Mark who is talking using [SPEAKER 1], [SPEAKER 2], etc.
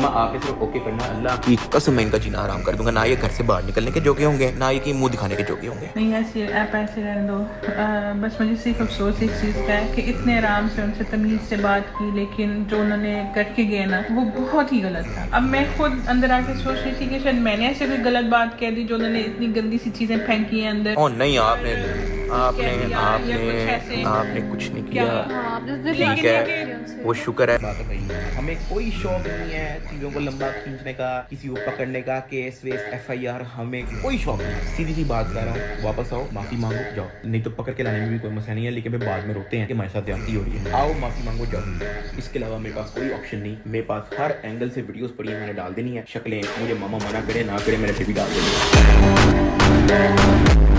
[SPEAKER 1] आके सिर्फ ओके करना, अल्लाह की कसम मैं इनका जीना आराम कर दूंगा। ना ये घर से बाहर निकलने के जोगे होंगे, ना ये की मुंह दिखाने के जोगे होंगे।
[SPEAKER 2] नहीं ऐसे आप ऐसे रहने दो। बस मुझे सिर्फ अफसोस इस चीज़ का है कि इतने आराम से उनसे तमीज़ से बात की, लेकिन जो उन्होंने करके गए ना वो बहुत ही गलत था। अब मैं खुद अंदर आके सोच रही थी कि शायद मैंने ऐसे कोई गलत बात कह दी जो उन्होंने इतनी गंदी सी चीज़ें फेंकी हैं अंदर।
[SPEAKER 1] ओ नहीं, आपने कुछ नहीं किया। ठीक है, वो शुक्र है। बात है भाई, हमें कोई शौक नहीं है चीजों को लंबा खींचने का, किसी को पकड़ने का, केस वेस FIR, हमें कोई शौक नहीं। सीधी सी बात कर रहा हूँ, वापस आओ, माफी मांगो, जाओ। नहीं तो पकड़ के लाने में भी कोई मसला नहीं है, लेकिन बाद में रोते हैं कि हमारे साथ ज्यादती हो रही है। आओ माफी मांगो, जाओ। इसके अलावा मेरे पास कोई ऑप्शन नहीं। मेरे पास हर एंगल से वीडियोस पड़ी है, मैंने डाल देनी है। शक्लें मुझे मामा मना करे ना करे, मैंने फिर भी डाल देनी है।